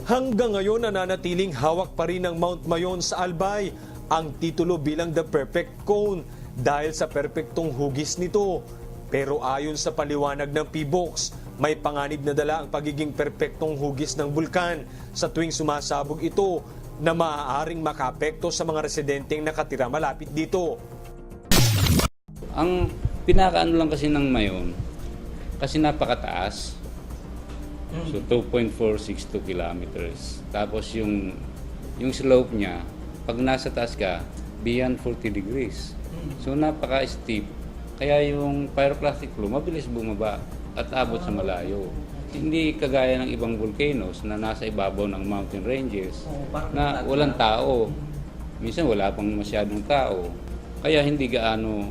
Hanggang ngayon nananatiling hawak pa rin ng Mount Mayon sa Albay ang titulo bilang The Perfect Cone dahil sa perpektong hugis nito. Pero ayon sa paliwanag ng PBOX, may panganib na dala ang pagiging perpektong hugis ng bulkan sa tuwing sumasabog ito na maaaring makaapekto sa mga residenteng nakatira malapit dito. Ang pinakaano lang kasi ng Mayon, kasi napakataas. So 2.462 kilometers. Tapos yung slope niya, pag nasa taas ka, beyond 40 degrees. So napaka-steep. Kaya yung pyroclastic flow, mabilis bumaba at abot sa malayo. Hindi kagaya ng ibang volcanoes na nasa ibabaw ng mountain ranges na walang tao. Minsan wala pang masyadong tao. Kaya hindi gaano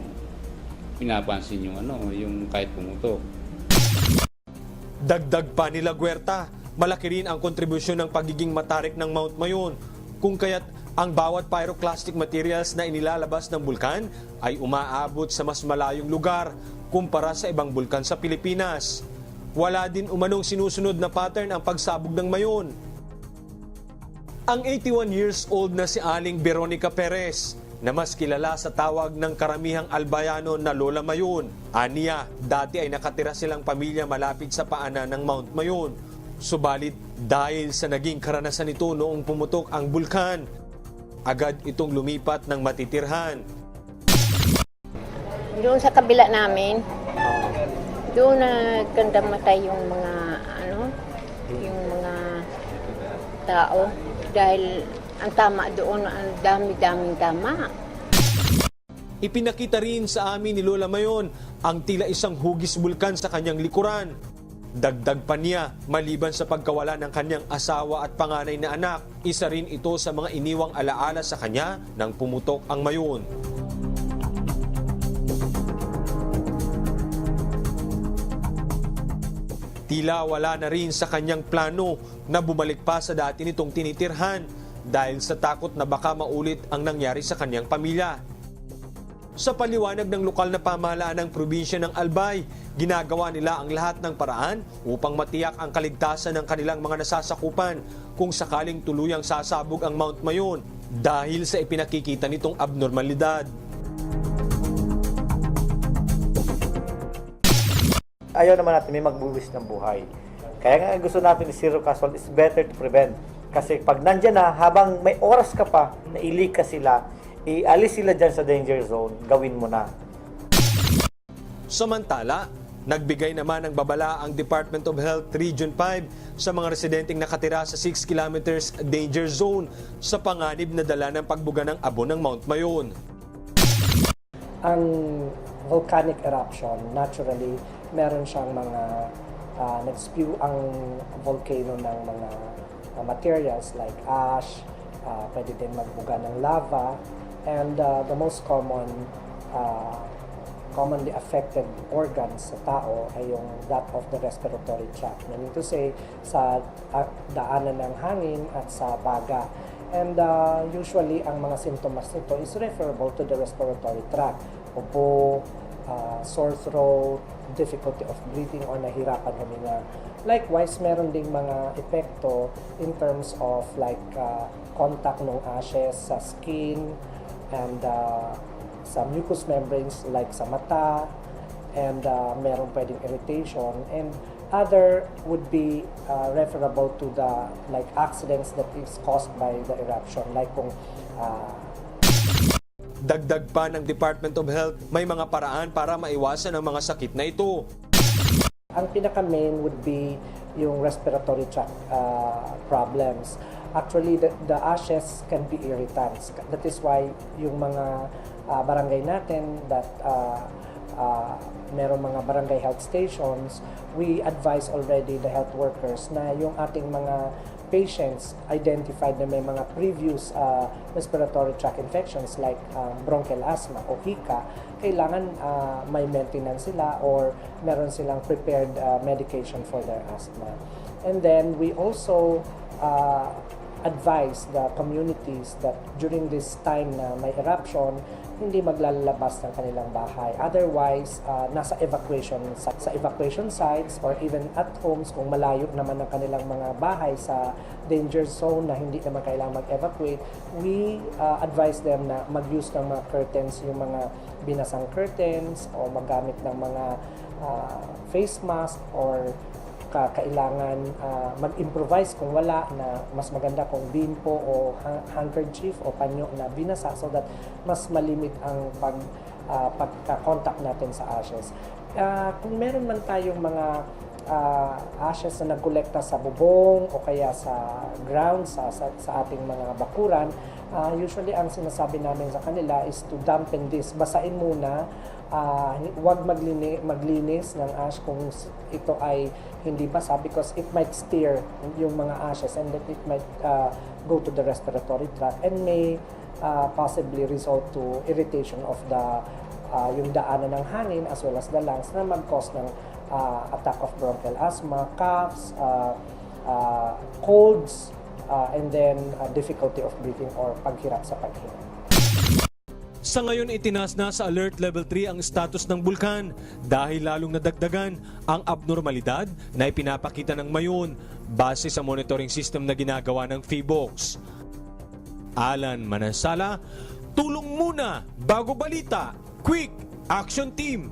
pinapansin yung kahit pumutok. Dagdag pa nila Guerta, malaki rin ang kontribusyon ng pagiging matarik ng Mount Mayon, kung kaya't ang bawat pyroclastic materials na inilalabas ng bulkan ay umaabot sa mas malayong lugar kumpara sa ibang bulkan sa Pilipinas. Wala din umanong sinusunod na pattern ang pagsabog ng Mayon. Ang 81 years old na si Aling Veronica Perez, na mas kilala sa tawag ng karamihang Albayano na Lola Mayon. Aniya, dati ay nakatira silang pamilya malapit sa paanan ng Mount Mayon. Subalit dahil sa naging karanasan nito noong pumutok ang bulkan, agad itong lumipat ng matitirhan. Doon sa kabila namin, doon nagkandamatay yung mga yung mga tao dahil ang tama doon, ang dami-daming tama. Ipinakita rin sa amin ni Lola Mayon ang tila isang hugis bulkan sa kanyang likuran. Dagdag pa niya, maliban sa pagkawala ng kanyang asawa at panganay na anak, isa rin ito sa mga iniwang alaala sa kanya nang pumutok ang Mayon. Tila wala na rin sa kanyang plano na bumalik pa sa dati nitong tinitirhan dahil sa takot na baka maulit ang nangyari sa kanyang pamilya. Sa paliwanag ng lokal na pamahalaan ng probinsya ng Albay, ginagawa nila ang lahat ng paraan upang matiyak ang kaligtasan ng kanilang mga nasasakupan kung sakaling tuluyang sasabog ang Mount Mayon dahil sa ipinakikita nitong abnormalidad. Ayaw naman natin may magbuwis ng buhay. Kaya nga gusto natin zero casualty is better to prevent. Kasi pag nandyan na, habang may oras ka pa na ilikas sila, ialis sila dyan sa danger zone, gawin mo na. Samantala, nagbigay naman ng babala ang Department of Health Region 5 sa mga residenteng nakatira sa 6 kilometers danger zone sa panganib na dala ng pagbuga ng abo ng Mount Mayon. Ang volcanic eruption, naturally, meron siyang mga nag-spew ang volcano ng mga materials like ash, pwede din magbuga ng lava, and the most commonly affected organs sa tao ay yung that of the respiratory tract. Meaning to say, sa daanan ng hangin at sa baga. And usually, ang mga symptoms nito is referable to the respiratory tract. Ubo, sore throat, difficulty of breathing or nahirapan huminga. Likewise, meron ding mga epekto in terms of like contact ng ashes sa skin and sa mucous membranes like sa mata, and meron pwedeng irritation, and other would be referable to the like accidents that is caused by the eruption, like kung Dagdag pa ng Department of Health, may mga paraan para maiwasan ang mga sakit na ito. ang pinaka-main would be yung respiratory tract problems. Actually, the ashes can be irritants. That is why yung mga barangay natin that meron mga barangay health stations, we advise already the health workers na yung ating mga patients identified na may mga previous respiratory tract infections like bronchial asthma o Hika, kailangan may maintenance sila or meron silang prepared medication for their asthma. And then we also advise the communities that during this time na may eruption hindi maglalabas ng kanilang bahay. Otherwise, nasa sa evacuation sites or even at homes kung malayo naman ang kanilang mga bahay sa danger zone na hindi naman kailangan mag-evacuate, we advise them na mag-use ng mga curtains, yung mga binasang curtains o maggamit ng mga face mask or kailangan mag-improvise kung wala, na mas maganda kung bimpo o handkerchief o panyo na binasa so that mas malimit ang pagka-contact natin sa ashes. Kung meron man tayong mga ashes na nagkolekta sa bubong o kaya sa ground, sa ating mga bakuran, usually ang sinasabi namin sa kanila is to dampen this. Basain muna, huwag maglinis ng ash kung ito ay hindi basa because it might stir yung mga ashes and that it might go to the respiratory tract and may possibly result to irritation of yung daanan ng hangin as well as the lungs na mag-cause ng attack of bronchial asthma, coughs, colds, and then difficulty of breathing or paghirap sa paghinga. Sa ngayon itinaas na sa Alert Level 3 ang status ng bulkan dahil lalong nadagdagan ang abnormalidad na ipinapakita ng Mayon base sa monitoring system na ginagawa ng PHIVOLCS. Alan Manansala, tulong muna bago balita, Quick Action Team!